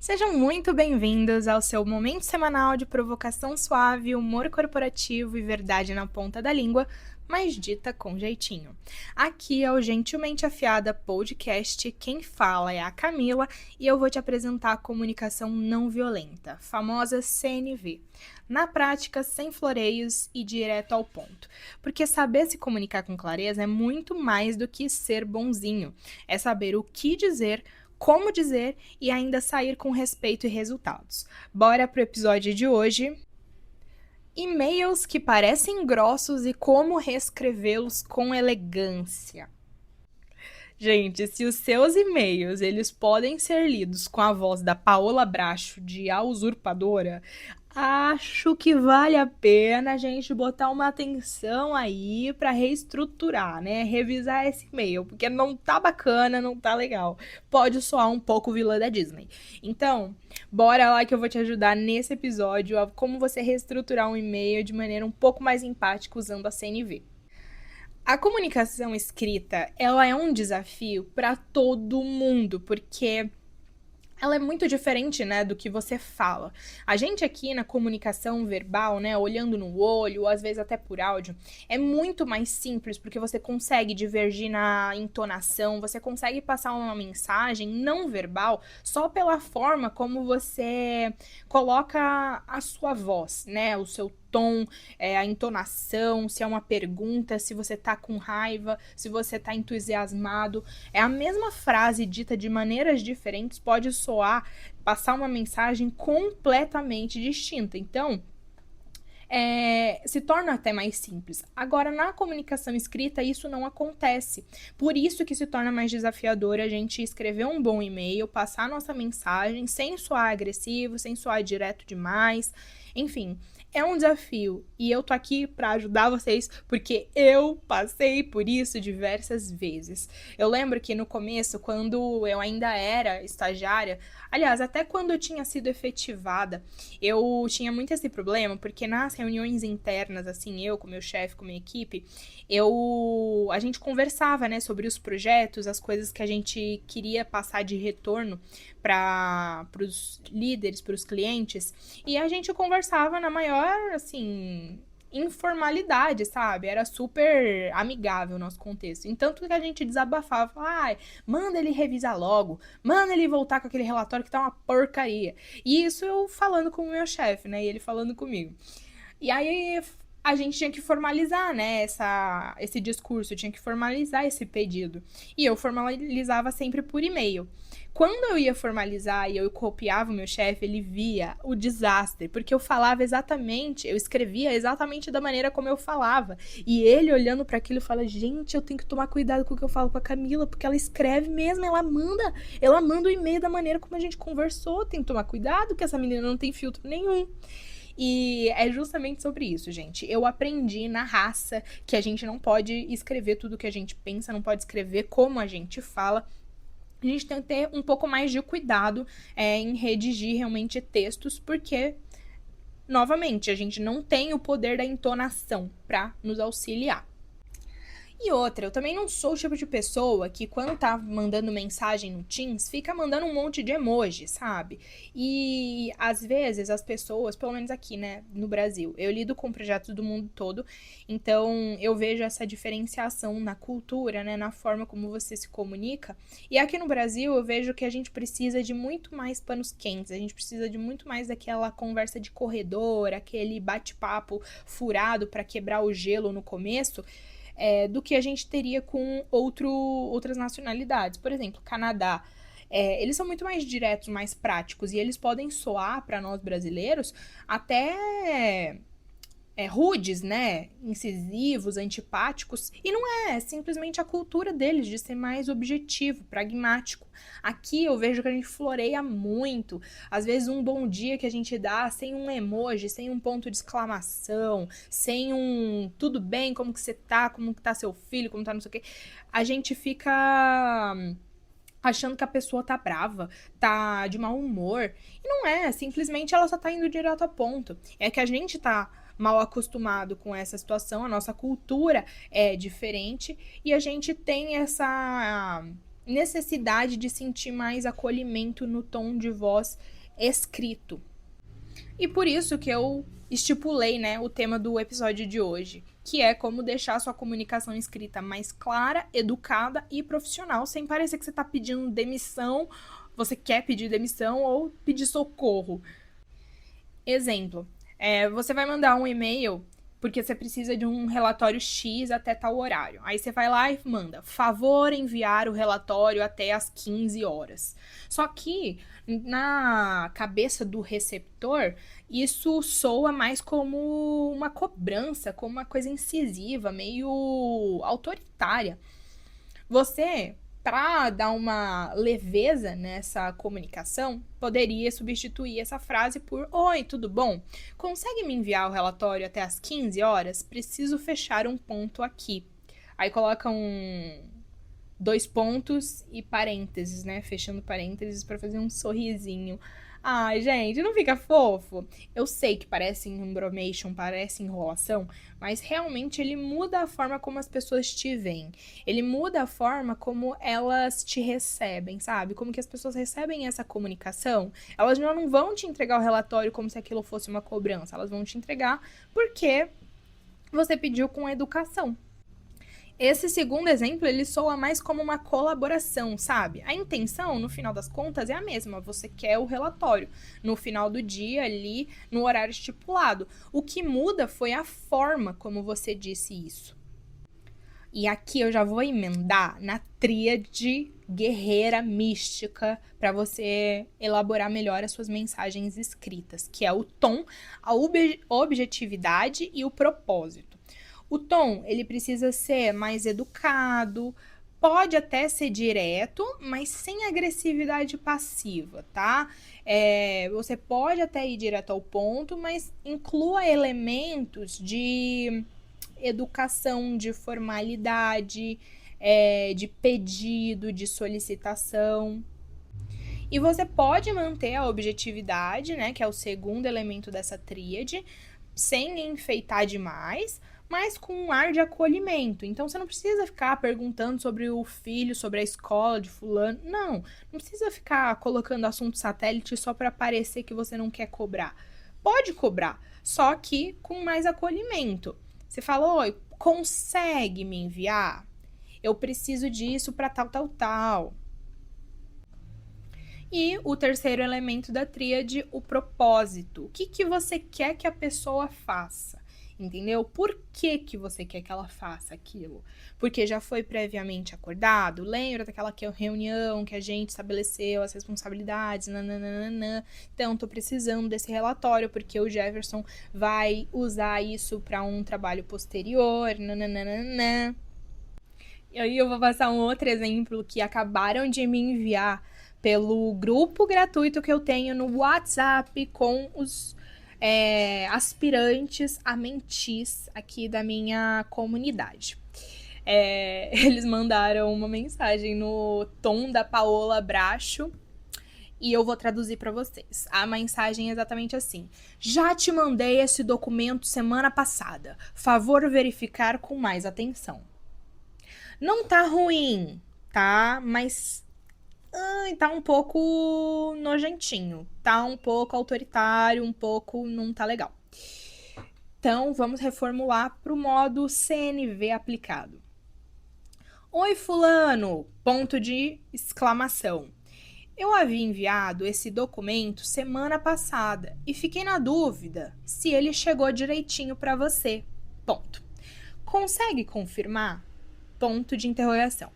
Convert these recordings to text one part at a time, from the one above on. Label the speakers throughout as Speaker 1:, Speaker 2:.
Speaker 1: Sejam muito bem-vindos ao seu momento semanal de provocação suave, humor corporativo e verdade na ponta da língua, mas dita com jeitinho. Aqui é o Gentilmente Afiada Podcast, quem fala é a Camila e eu vou te apresentar a comunicação não violenta, famosa CNV. Na prática, sem floreios e direto ao ponto. Porque saber se comunicar com clareza é muito mais do que ser bonzinho. É saber o que dizer, como dizer e ainda sair com respeito e resultados. Bora pro episódio de hoje. E-mails que parecem grossos e como reescrevê-los com elegância. Gente, se os seus e-mails eles podem ser lidos com a voz da Paola Bracho de A Usurpadora, acho que vale a pena a gente botar uma atenção aí para reestruturar, né? Revisar esse e-mail, porque não tá bacana, não tá legal. Pode soar um pouco vilã da Disney. Então, bora lá que eu vou te ajudar nesse episódio a como você reestruturar um e-mail de maneira um pouco mais empática usando a CNV. A comunicação escrita, ela é um desafio para todo mundo, porque ela é muito diferente, né, do que você fala. A gente aqui na comunicação verbal, né, olhando no olho, ou às vezes até por áudio, é muito mais simples, porque você consegue divergir na entonação, você consegue passar uma mensagem não verbal só pela forma como você coloca a sua voz, né, o seu tom, a entonação, se é uma pergunta, se você tá com raiva, se você tá entusiasmado. É a mesma frase dita de maneiras diferentes, pode soar, passar uma mensagem completamente distinta. Então, se torna até mais simples. Agora, na comunicação escrita, isso não acontece. Por isso que se torna mais desafiador a gente escrever um bom e-mail, passar a nossa mensagem sem soar agressivo, sem soar direto demais. Enfim, é um desafio e eu tô aqui para ajudar vocês porque eu passei por isso diversas vezes. Eu lembro que no começo, quando eu ainda era estagiária, aliás, até quando eu tinha sido efetivada, eu tinha muito esse problema porque nas reuniões internas, assim, eu com meu chefe, com minha equipe, a gente conversava, né, sobre os projetos, as coisas que a gente queria passar de retorno para os líderes, para os clientes, e a gente conversava na maior, assim, informalidade, sabe? Era super amigável o nosso contexto. Então, tudo que a gente desabafava, manda ele revisar logo, manda ele voltar com aquele relatório que tá uma porcaria. E isso eu falando com o meu chefe, né? E ele falando comigo. E aí a gente tinha que formalizar, né, esse discurso, tinha que formalizar esse pedido. E eu formalizava sempre por e-mail. Quando eu ia formalizar e eu copiava o meu chefe, ele via o desastre, porque eu falava exatamente, eu escrevia exatamente da maneira como eu falava. E ele olhando para aquilo fala: "Gente, eu tenho que tomar cuidado com o que eu falo com a Camila, porque ela escreve mesmo, ela manda o e-mail da maneira como a gente conversou, tem que tomar cuidado que essa menina não tem filtro nenhum". E é justamente sobre isso, gente. Eu aprendi na raça que a gente não pode escrever tudo que a gente pensa, não pode escrever como a gente fala. A gente tem que ter um pouco mais de cuidado em redigir realmente textos, porque, novamente, a gente não tem o poder da entonação para nos auxiliar. E outra, eu também não sou o tipo de pessoa que quando tá mandando mensagem no Teams, fica mandando um monte de emoji, sabe? E às vezes as pessoas, pelo menos aqui, né, no Brasil, eu lido com projetos do mundo todo, então eu vejo essa diferenciação na cultura, né, na forma como você se comunica. E aqui no Brasil eu vejo que a gente precisa de muito mais panos quentes, a gente precisa de muito mais daquela conversa de corredor, aquele bate-papo furado para quebrar o gelo no começo. Do que a gente teria com outras nacionalidades. Por exemplo, Canadá. Eles são muito mais diretos, mais práticos, e eles podem soar para nós brasileiros até rudes, né? Incisivos, antipáticos. E não é simplesmente a cultura deles de ser mais objetivo, pragmático. Aqui eu vejo que a gente floreia muito. Às vezes um bom dia que a gente dá sem um emoji, sem um ponto de exclamação, sem um tudo bem, como que você tá, como que tá seu filho, como tá não sei o quê. A gente fica achando que a pessoa tá brava, tá de mau humor. E não é, simplesmente ela só tá indo direto ao ponto. É que a gente tá mal acostumado com essa situação, a nossa cultura é diferente e a gente tem necessidade de sentir mais acolhimento no tom de voz escrito. E por isso que eu estipulei, né, o tema do episódio de hoje, que é como deixar sua comunicação escrita mais clara, educada e profissional, sem parecer que você está pedindo demissão, você quer pedir demissão ou pedir socorro. Exemplo, você vai mandar um e-mail porque você precisa de um relatório X até tal horário. Aí você vai lá e manda, favor enviar o relatório até às 15 horas. Só que, na cabeça do receptor, isso soa mais como uma cobrança, como uma coisa incisiva, meio autoritária. Você, para dar uma leveza nessa comunicação, poderia substituir essa frase por: oi, tudo bom? Consegue me enviar o relatório até às 15 horas? Preciso fechar um ponto aqui. Aí coloca 2 pontos e parênteses, né? Fechando parênteses para fazer um sorrisinho. Ai, gente, não fica fofo? Eu sei que parece embromation, parece enrolação, mas realmente ele muda a forma como as pessoas te veem. Ele muda a forma como elas te recebem, sabe? Como que as pessoas recebem essa comunicação. Elas já não vão te entregar o relatório como se aquilo fosse uma cobrança. Elas vão te entregar porque você pediu com educação. Esse segundo exemplo, ele soa mais como uma colaboração, sabe? A intenção, no final das contas, é a mesma. Você quer o relatório no final do dia, ali, no horário estipulado. O que muda foi a forma como você disse isso. E aqui eu já vou emendar na tríade guerreira mística para você elaborar melhor as suas mensagens escritas, que é o tom, a objetividade e o propósito. O tom, ele precisa ser mais educado, pode até ser direto, mas sem agressividade passiva, tá? Você pode até ir direto ao ponto, mas inclua elementos de educação, de formalidade, de pedido, de solicitação. E você pode manter a objetividade, né, que é o segundo elemento dessa tríade, sem enfeitar demais, mas com um ar de acolhimento. Então, você não precisa ficar perguntando sobre o filho, sobre a escola de fulano. Não precisa ficar colocando assunto satélite só para parecer que você não quer cobrar. Pode cobrar, só que com mais acolhimento. Você fala: oi, consegue me enviar? Eu preciso disso para tal. E o terceiro elemento da tríade, o propósito. O que você quer que a pessoa faça? Entendeu? Por que você quer que ela faça aquilo? Porque já foi previamente acordado? Lembra daquela reunião que a gente estabeleceu as responsabilidades? Nananana. Então, tô precisando desse relatório porque o Jefferson vai usar isso para um trabalho posterior. Nananana. E aí eu vou passar um outro exemplo que acabaram de me enviar pelo grupo gratuito que eu tenho no WhatsApp com os aspirantes a mentis aqui da minha comunidade. Eles mandaram uma mensagem no tom da Paola Bracho e eu vou traduzir para vocês. A mensagem é exatamente assim: já te mandei esse documento semana passada. Favor verificar com mais atenção. Não tá ruim, tá? Mas tá um pouco nojentinho, tá um pouco autoritário, um pouco não tá legal. Então, vamos reformular pro modo CNV aplicado. Oi, fulano! Ponto de exclamação. Eu havia enviado esse documento semana passada e fiquei na dúvida se ele chegou direitinho para você. Ponto. Consegue confirmar? Ponto de interrogação.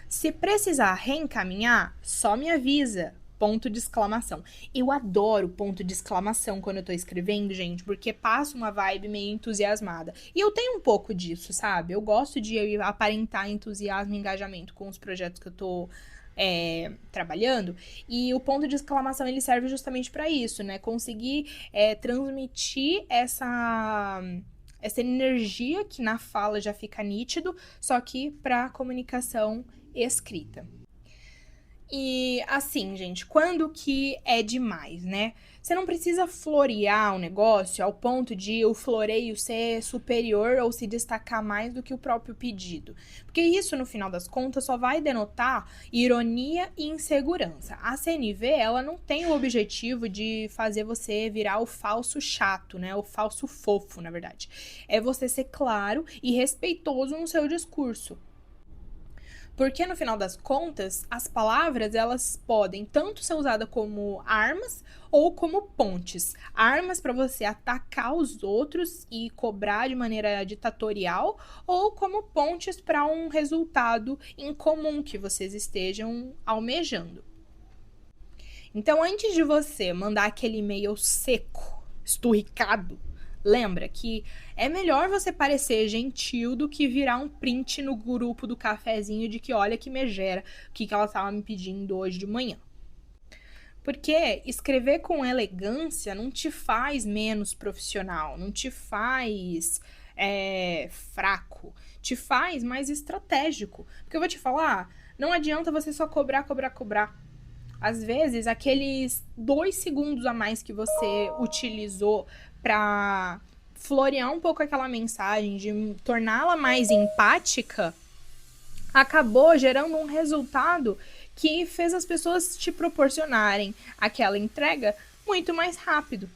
Speaker 1: Se precisar reencaminhar, só me avisa. Ponto de exclamação. Eu adoro ponto de exclamação quando eu tô escrevendo, gente, porque passa uma vibe meio entusiasmada. E eu tenho um pouco disso, sabe? Eu gosto de aparentar entusiasmo e engajamento com os projetos que eu tô trabalhando. E o ponto de exclamação, ele serve justamente para isso, né? Conseguir transmitir essa energia que na fala já fica nítido, só que para comunicação escrita. E assim, gente, quando que é demais, né? Você não precisa florear o negócio ao ponto de o floreio ser superior ou se destacar mais do que o próprio pedido. Porque isso, no final das contas, só vai denotar ironia e insegurança. A CNV, ela não tem o objetivo de fazer você virar o falso chato, né? O falso fofo, na verdade. É você ser claro e respeitoso no seu discurso. Porque no final das contas, as palavras elas podem tanto ser usadas como armas ou como pontes. Armas para você atacar os outros e cobrar de maneira ditatorial, ou como pontes para um resultado incomum que vocês estejam almejando. Então, antes de você mandar aquele e-mail seco, esturricado, lembra que é melhor você parecer gentil do que virar um print no grupo do cafezinho de que olha que megera, o que ela estava me pedindo hoje de manhã. Porque escrever com elegância não te faz menos profissional, não te faz fraco, te faz mais estratégico. Porque eu vou te falar, não adianta você só cobrar. Às vezes, aqueles 2 segundos a mais que você utilizou para florear um pouco aquela mensagem, de torná-la mais empática, acabou gerando um resultado que fez as pessoas te proporcionarem aquela entrega muito mais rápido.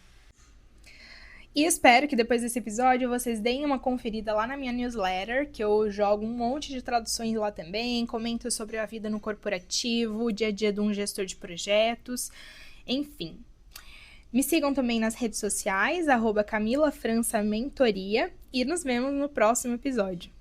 Speaker 1: E espero que depois desse episódio vocês deem uma conferida lá na minha newsletter, que eu jogo um monte de traduções lá também, comento sobre a vida no corporativo, o dia a dia de um gestor de projetos, enfim. Me sigam também nas redes sociais, @CamilaFrançaMentoria, e nos vemos no próximo episódio.